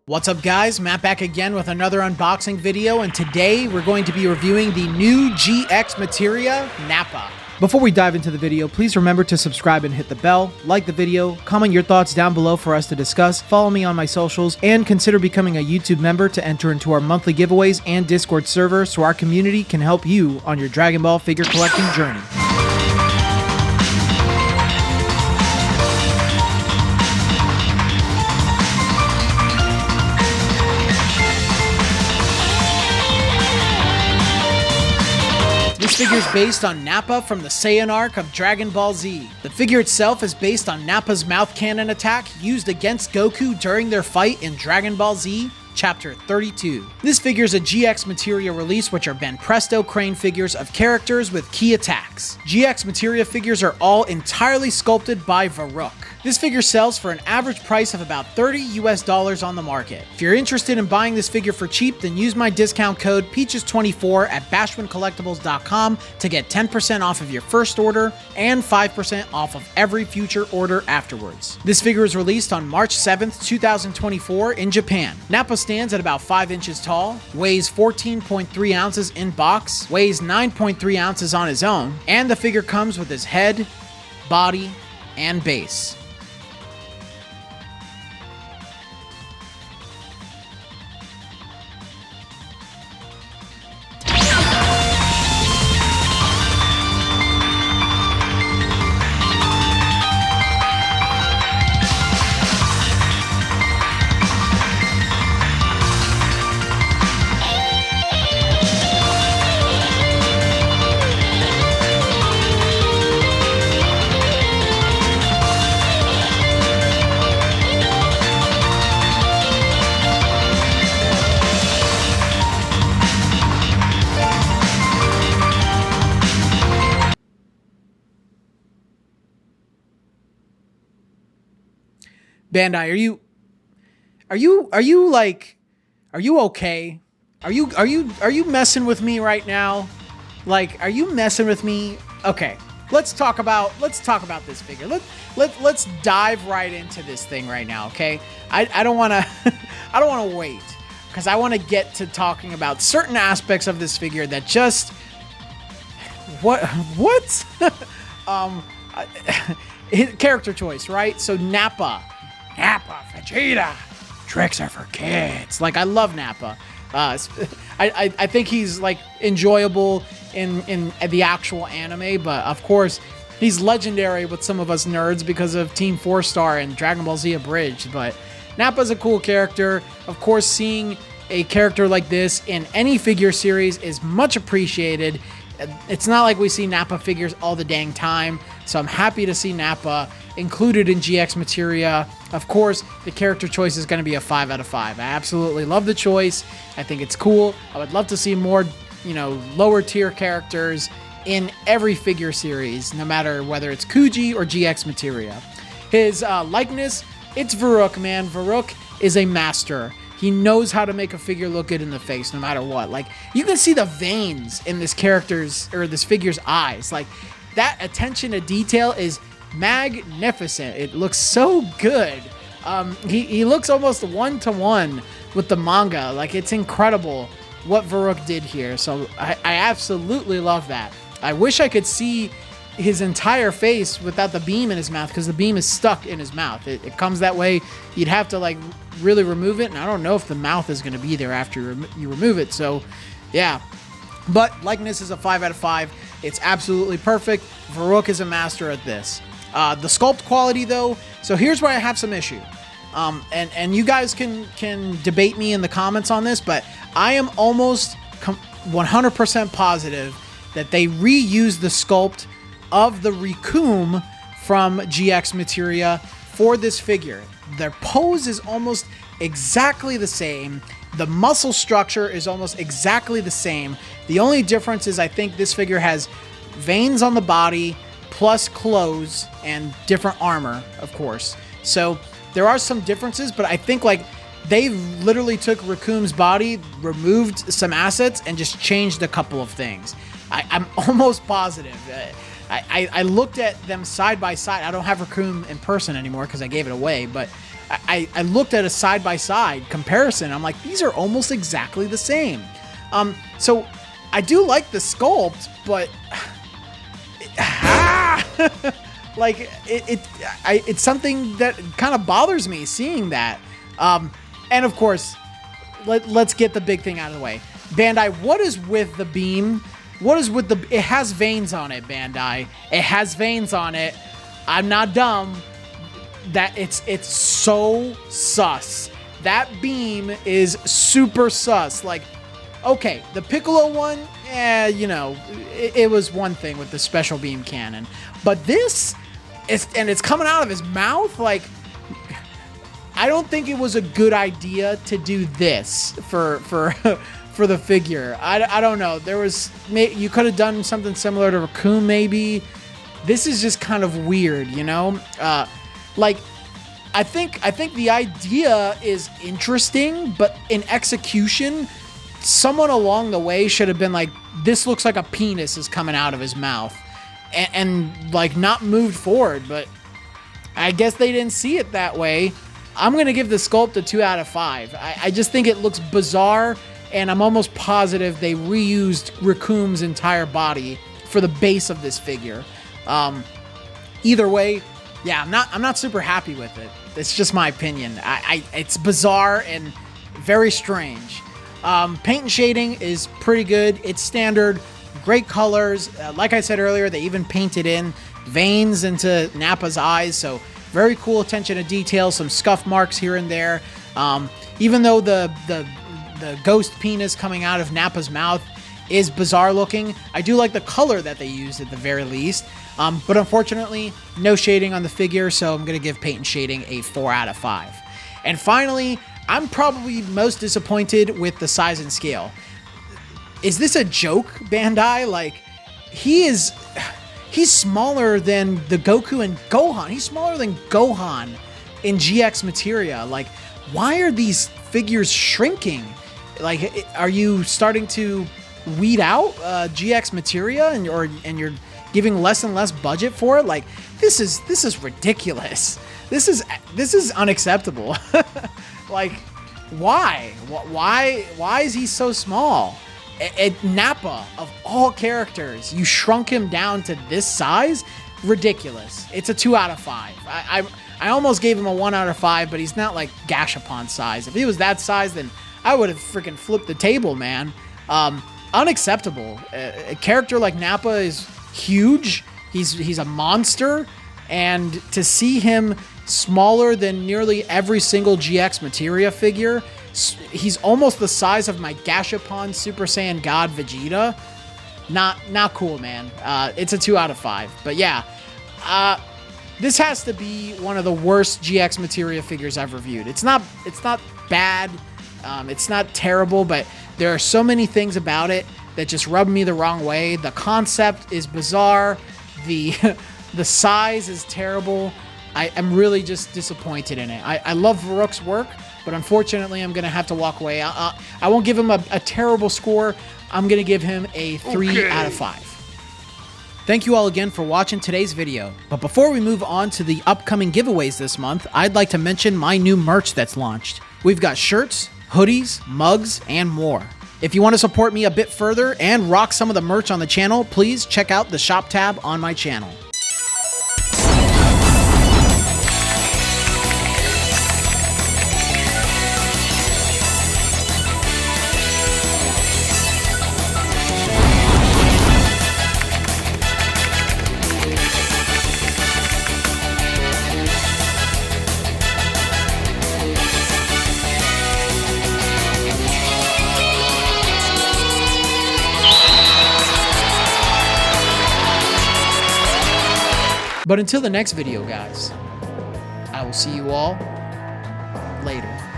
What's up guys, Matt back again with another unboxing video, and today we're going to be reviewing the new GxMateria Nappa. Before we dive into the video, please remember to subscribe and hit the bell, like the video, comment your thoughts down below for us to discuss, follow me on my socials, and consider becoming a YouTube member to enter into our monthly giveaways and Discord server so our community can help you on your Dragon Ball figure collecting journey. This figure is based on Nappa from the Saiyan arc of Dragon Ball Z. The figure itself is based on Nappa's mouth cannon attack used against Goku during their fight in Dragon Ball Z Chapter 32. This figure is a GxMateria release, which are Ben Presto Crane figures of characters with key attacks. GxMateria figures are all entirely sculpted by Varrook. This figure sells for an average price of about $30 on the market. If you're interested in buying this figure for cheap, then use my discount code Peaches24 at bashmancollectibles.com to get 10% off of your first order and 5% off of every future order afterwards. This figure was released on March 7th, 2024 in Japan. Nappa stands at about 5 inches tall, weighs 14.3 ounces in box, weighs 9.3 ounces on his own, and the figure comes with his head, body, and base. Bandai, are you okay? Are you messing with me right now? Like, are you messing with me? Okay, let's talk about this figure. Let's dive right into this thing right now, okay? I don't want to I don't want to wait, because I want to get to talking about certain aspects of this figure that just character choice, right? So Nappa, Vegeta, tricks are for kids. Like, I love Nappa. I think he's like enjoyable in the actual anime, but of course he's legendary with some of us nerds because of Team 4-Star and Dragon Ball Z Abridged. But Nappa's a cool character. Of course, seeing a character like this in any figure series is much appreciated. It's not like we see Nappa figures all the dang time, so I'm happy to see Nappa included in GxMateria. Of course, the character choice is going to be a 5 out of 5. I absolutely love the choice. I think it's cool. I would love to see more, lower tier characters in every figure series, no matter whether it's Kuji or GxMateria. His likeness, it's Varrook, man. Varrook is a master. He knows how to make a figure look good in the face, no matter what. Like, you can see the veins in this figure's eyes. Like, that attention to detail is magnificent. It looks so good. He looks almost one-to-one with the manga. Like, it's incredible what Varrook did here. So I absolutely love that. I wish I could see his entire face without the beam in his mouth, because the beam is stuck in his mouth. It comes that way. You'd have to like really remove it, and I don't know if the mouth is going to be there after you remove it. So yeah, but likeness is a 5 out of 5. It's absolutely perfect. Varrook is a master at this. The sculpt quality though, so here's where I have some issue. And you guys can debate me in the comments on this, but I am almost 100% positive that they reused the sculpt of the Rikum from GxMateria for this figure. Their pose is almost exactly the same. The muscle structure is almost exactly the same. The only difference is I think this figure has veins on the body, plus clothes and different armor, of course. So there are some differences, but I think like they literally took Rikum's body, removed some assets, and just changed a couple of things. I'm almost positive. I looked at them side by side. I don't have Rikum in person anymore because I gave it away, but I looked at a side-by-side comparison. I'm like, these are almost exactly the same. So I do like the sculpt, but like it's something that kind of bothers me seeing that. And of course, let's get the big thing out of the way. Bandai, what is with the beam? What is with it has veins on it, Bandai. It has veins on it. I'm not dumb. That it's so sus. That beam is super sus. Like, okay, the Piccolo one, you know, it was one thing with the special beam cannon. But this, it's coming out of his mouth. Like, I don't think it was a good idea to do this for for the figure. I don't know. You could have done something similar to Raccoon maybe. This is just kind of weird, you know? Like, I think the idea is interesting, but in execution, someone along the way should have been like, this looks like a penis is coming out of his mouth, and like not moved forward. But I guess they didn't see it that way. I'm gonna give the sculpt a 2 out of 5. I just think it looks bizarre, and I'm almost positive they reused Raccoon's entire body for the base of this figure. Either way, yeah, I'm not super happy with it. It's just my opinion. It's bizarre and very strange. Paint and shading is pretty good. It's standard, great colors. Like I said earlier, they even painted in veins into Nappa's eyes, so very cool attention to detail. Some scuff marks here and there. Even though the ghost penis coming out of Nappa's mouth is bizarre looking, I do like the color that they used at the very least. But unfortunately, no shading on the figure, so I'm going to give paint and shading a 4 out of 5. And finally, I'm probably most disappointed with the size and scale. Is this a joke, Bandai? Like, he's smaller than the Goku and Gohan. He's smaller than Gohan in GxMateria. Like, why are these figures shrinking? Like, are you starting to weed out GxMateria and you're giving less and less budget for it? Like, this is ridiculous. This is unacceptable. Like, why is he so small? Nappa, of all characters, you shrunk him down to this size? Ridiculous. It's a 2 out of 5. I almost gave him a 1 out of 5, but he's not like Gashapon size. If he was that size, then I would have freaking flipped the table, man. Unacceptable. A character like Nappa is huge. He's a monster, and to see him smaller than nearly every single GxMateria figure, he's almost the size of my Gashapon Super Saiyan God Vegeta. Not cool, man. It's a 2 out of 5. But yeah, this has to be one of the worst GxMateria figures I've reviewed. It's not bad. It's not terrible, but there are so many things about it that just rub me the wrong way. The concept is bizarre. The size is terrible. I'm really just disappointed in it. I love Varrook's work, but unfortunately, I'm going to have to walk away. I won't give him a terrible score. I'm going to give him a 3 out of 5. Thank you all again for watching today's video. But before we move on to the upcoming giveaways this month, I'd like to mention my new merch that's launched. We've got shirts, hoodies, mugs, and more. If you want to support me a bit further and rock some of the merch on the channel, please check out the shop tab on my channel. But until the next video, guys, I will see you all later.